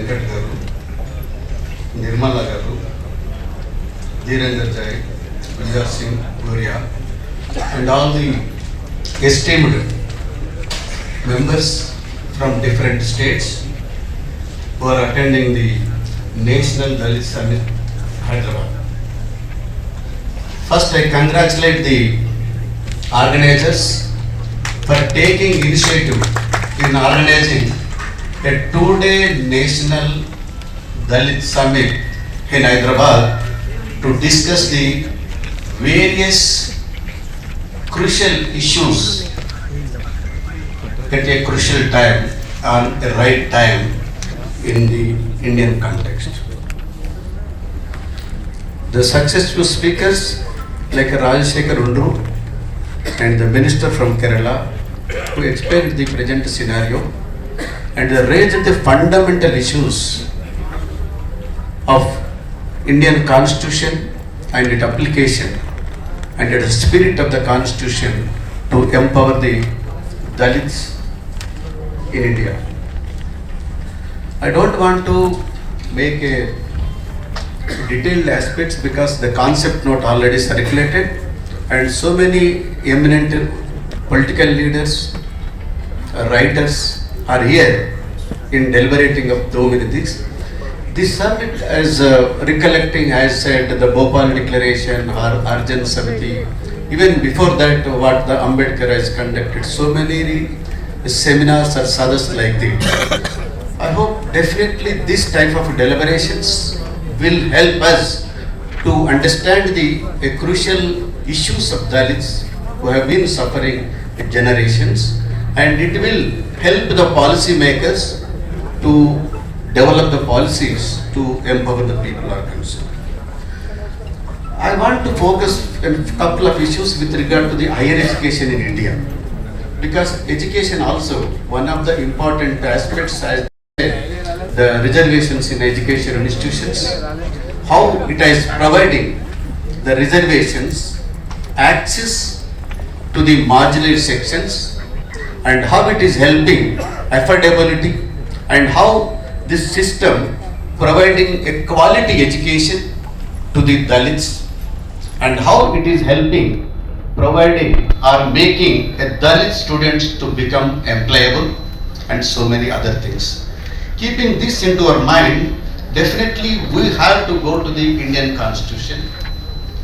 Venkat garu, Nirmala garu, Dhirendra Jai, Vijay Singh, Gloria, and all the esteemed members from different states who are attending the National Dalit Summit, Hyderabad. First, I congratulate the organizers for taking initiative in organizing a two-day National Dalit Summit in Hyderabad to discuss the various crucial issues at a crucial time, on a right time in the Indian context. The successful speakers like Rajashekar Undru and the minister from Kerala, who explained the present scenario and raised the fundamental issues of Indian Constitution and its application and the spirit of the Constitution to empower the Dalits in India. I don't want to make a detailed aspects because the concept note already circulated and so many eminent political leaders, writers are here in deliberating of so many things. This summit, as recollecting, as said, the Bhopal Declaration or Arjan Samiti, even before that, what the Ambedkar has conducted, so many seminars or sadhas like this. I hope definitely this type of deliberations will help us to understand the crucial issues of Dalits who have been suffering generations, and it will help the policy makers to develop the policies to empower the people are concerned. I want to focus on a couple of issues with regard to the higher education in India, because education also one of the important aspects as the reservations in education institutions, how it is providing the reservations access to the marginalized sections, and how it is helping affordability, and how this system providing a quality education to the Dalits, and how it is helping providing or making a Dalit students to become employable, and so many other things. Keeping this into our mind, definitely we have to go to the Indian Constitution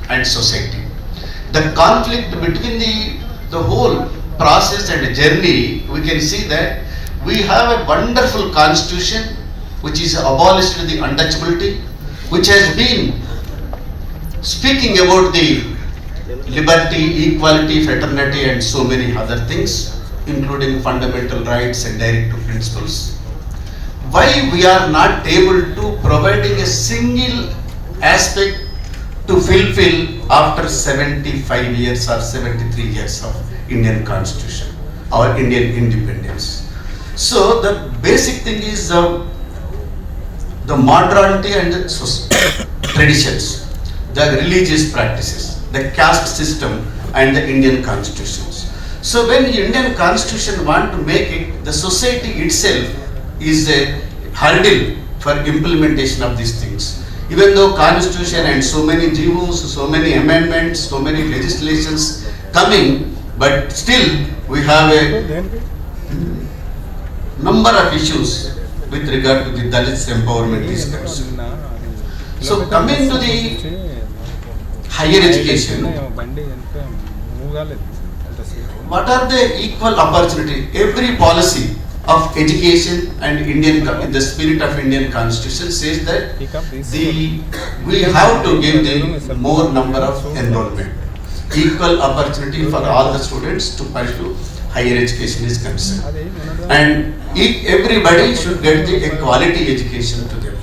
and society. The conflict between the whole process and journey, we can see that we have a wonderful constitution which is abolished the untouchability, which has been speaking about the liberty, equality, fraternity and so many other things, including fundamental rights and directive principles. Why we are not able to providing a single aspect to fulfill after 75 years or 73 years of Indian Constitution, our Indian independence. So the basic thing is the modernity and the traditions, the religious practices, the caste system and the Indian constitutions. So when the Indian Constitution want to make it, the society itself is a hurdle for implementation of these things. Even though Constitution and so many GOs, so many amendments, so many legislations coming, but still we have a number of issues with regard to the Dalits empowerment is concerned. So coming to the higher education, what are the equal opportunity? Every policy of education and the spirit of Indian Constitution says that we have to give them more number of enrollment. Equal opportunity for all the students to pursue higher education is concerned. And everybody should get the quality education to them.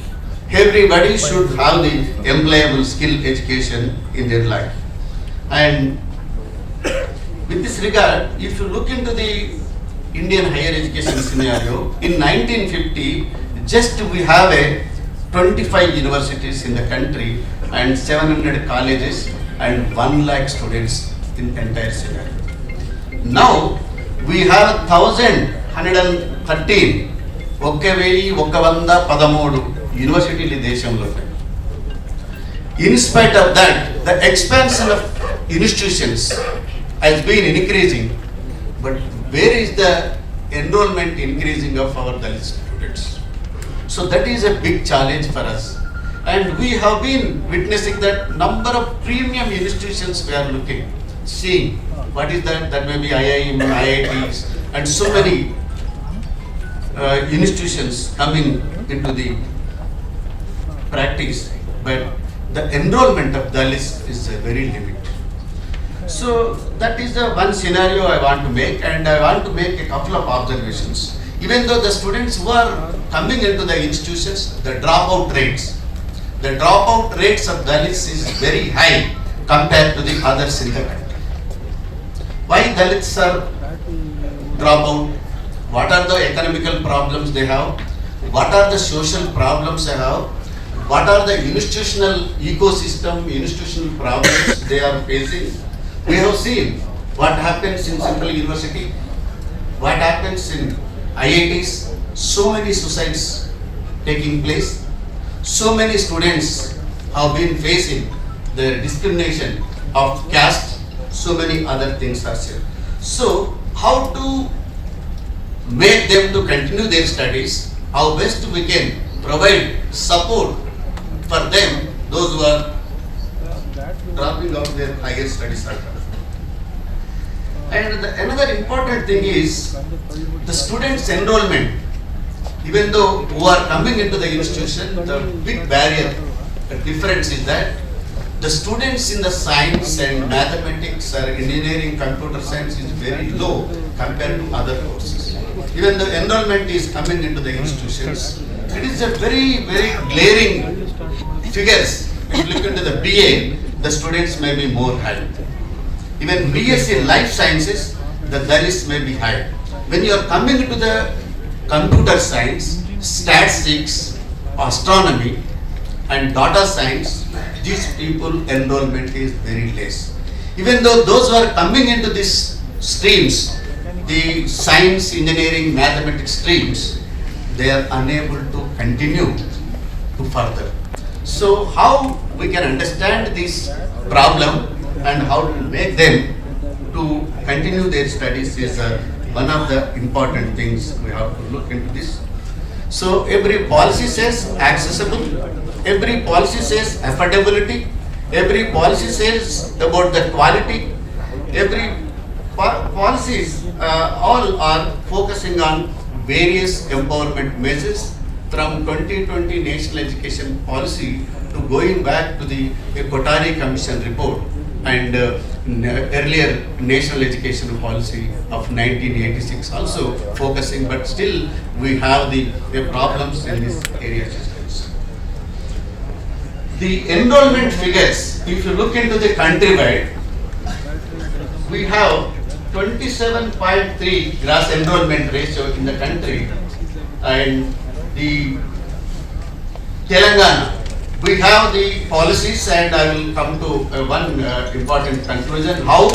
Everybody should have the employable skill education in their life. And with this regard, if you look into the Indian higher education scenario, in 1950, just we have a 25 universities in the country and 700 colleges and 1 lakh students in entire scenario. Now we have 1,113 1113 యూనివర్సిటీలు ఈ దేశంలో ఉన్నాయి. In spite of that, the expansion of institutions has been increasing, but where is the enrollment increasing of our Dalit students? So that is a big challenge for us, and we have been witnessing that number of premium institutions we are looking, seeing what is that, that may be IIM, IITs and so many institutions coming into the practice, but the enrollment of Dalits is very limited. So that is the one scenario I want to make, and I want to make a couple of observations. Even though the students who are coming into the institutions, the dropout rates of Dalits is very high compared to the others in the country. Why Dalits are drop out? What are the economical problems they have? What are the social problems they have? What are the institutional ecosystem, institutional problems they are facing? We have seen what happens in Central University, what happens in IITs, so many suicides taking place, so many students have been facing the discrimination of caste, so many other things are said. So how to make them to continue their studies, how best we can provide support for them, those who are dropping out their higher studies. And another important thing is the students' enrollment. Even though who are coming into the institution, the big barrier, the difference is that the students in the science and mathematics or engineering, computer science is very low compared to other courses. Even the enrollment is coming into the institutions, it is a very, very glaring figures. If you look into the BA, the students may be more high. Even BSc Life Sciences, the Dalits may be high. When you are coming into the computer science, statistics, astronomy and data science, these people enrollment is very less. Even though those who are coming into these streams, the science, engineering, mathematics streams, they are unable to continue to further. So how we can understand this problem and how to make them to continue their studies is one of the important things we have to look into this. So every policy says accessible, every policy says affordability, every policy says about the quality, every policies all are focusing on various empowerment measures, from 2020 National Education Policy to going back to the Kothari Commission report and earlier National Education Policy of 1986 also focusing, but still we have the problems in this area. The enrollment figures, if you look into the countrywide, we have 27.3 gross enrollment ratio in the country, and the Telangana, we have the policies, and I will come to one important conclusion, how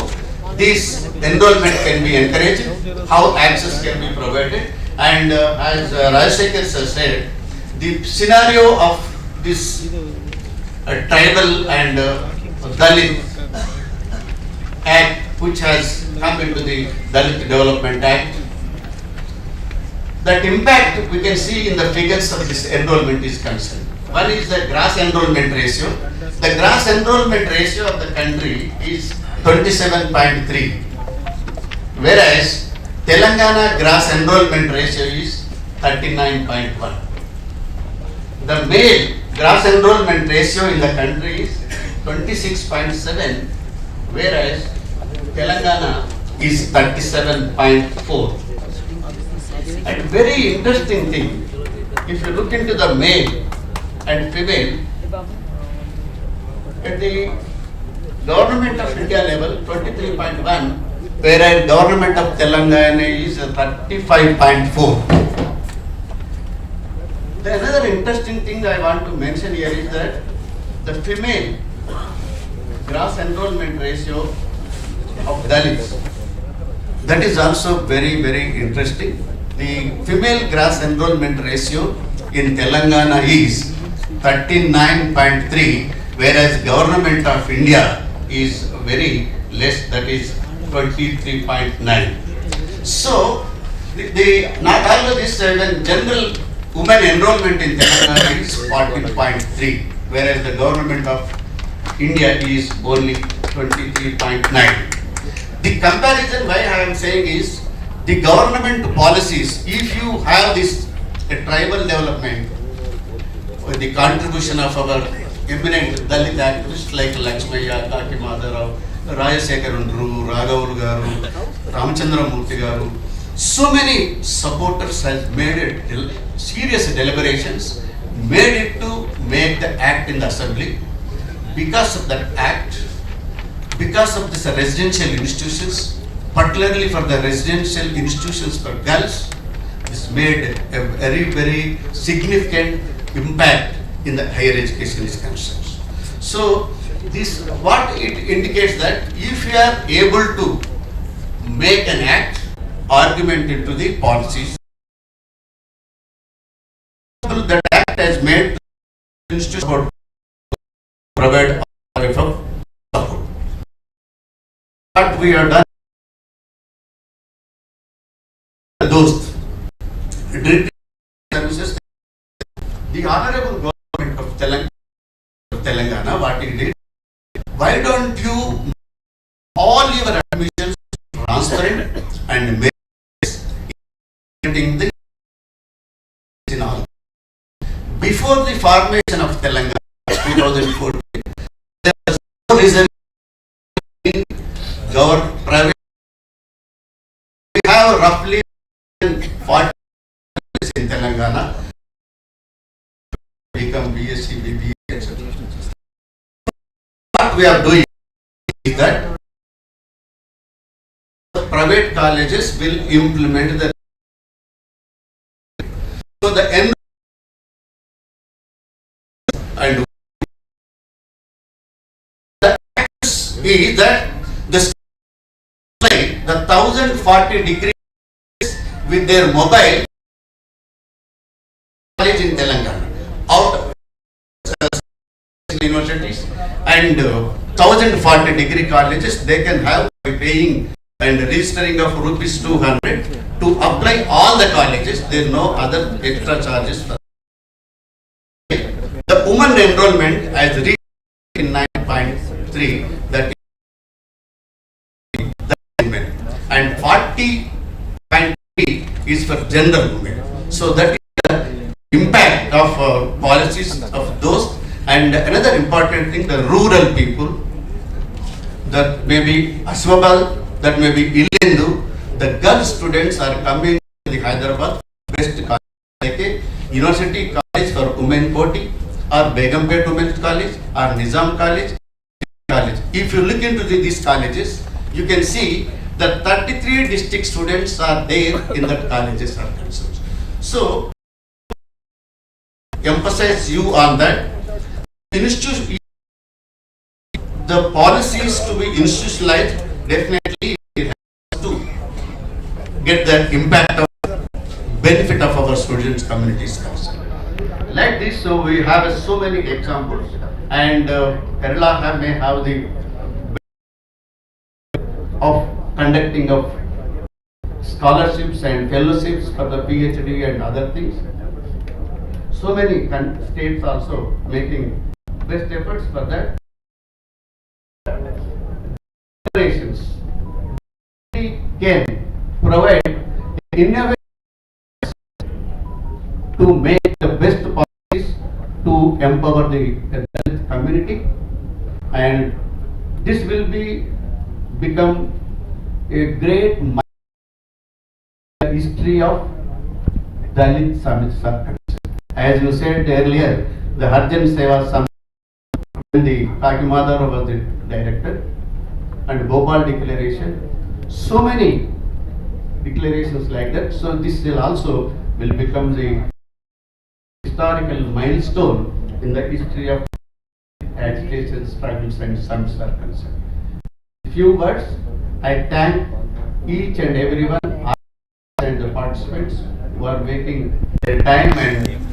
this enrollment can be encouraged, how access can be provided, and as Rajshekhar sir said, the scenario of this tribal and Dalit Act, which has come into the Dalit Development Act, that impact we can see in the figures of this enrollment is concerned. One is the gross enrollment ratio. The gross enrollment ratio of the country is 27.3, whereas Telangana gross enrollment ratio is 39.1. The male gross enrollment ratio in the country is 26.7, whereas Telangana is 37.4. And very interesting thing, if you look into the male and female, at the Government of India level 23.1, whereas Government of Telangana is 35.4. The another interesting thing I want to mention here is that the female gross enrollment ratio of Dalits, that is also very, very interesting. the female gross enrollment ratio in Telangana is 39.3, whereas Government of India is very less, that is 23.9. So, not all of this, when general women enrollment in Telangana is 14.3, whereas the Government of India is only 23.9. The comparison why I am saying is, the government policies, if you have this tribal development, the contribution of our eminent Dalit activists like Lakshmaya, Kaki Madharao, Rajashekar Undru, Raghavulu Garu, Ramachandra Murthy Garu, so many supporters has made it serious deliberations, made it to make the act in the assembly. Because of that act, because of this residential institutions, particularly for the residential institutions for girls, this made a very, very significant impact in the higher education is concerned. So, this what it indicates that if you are able to make an act, argument into the policies, that act has made the institution provide support. What we have done, those services, the honorable government of Telangana, what he did, why don't you all your admissions transparent and make the in all. Before the formation of Telangana 2014, there was no reservation in government private. We have roughly 40 in Telangana become BSc, BBA, etc. What we are doing is that the private colleges will implement the end and the is that the 1040 degrees with their mobile college in Telangana out of universities and 1040 degree colleges they can have by paying and registering of rupees 200 to apply all the colleges. There is no other extra charges for the women enrollment has reached in 9.3, that is women, and 40.3 is for gender women. So that is the impact of policies of those. And another important thing, the rural people, that may be Aswabal, that may be Ilendu, the girl students are coming to the Hyderabad best college, like a university college for women Koti, or Begumpet Women's College, or Nizam College. If you look into these colleges, you can see that 33 district students are there in that colleges are concerned. So, emphasize you on that. The policies to be institutionalized, definitely it has to get the impact of benefit of our students' communities concerned. Like this, so we have so many examples, and Kerala may have the of conducting of scholarships and fellowships for the PhD and other things. So many states also making best efforts for that. We can provide innovative to make the best policies to empower the Dalit community, and this will become a great history of Dalit Summit Circle. As you said earlier, the Harjan Seva Summit, the Kaki Madharao was the director, and Bhopal Declaration, so many declarations like that. So this will also become the historical milestone in the history of agitation struggles and summits are concerned. Few words. I thank each and everyone and the participants. participants who are making their time and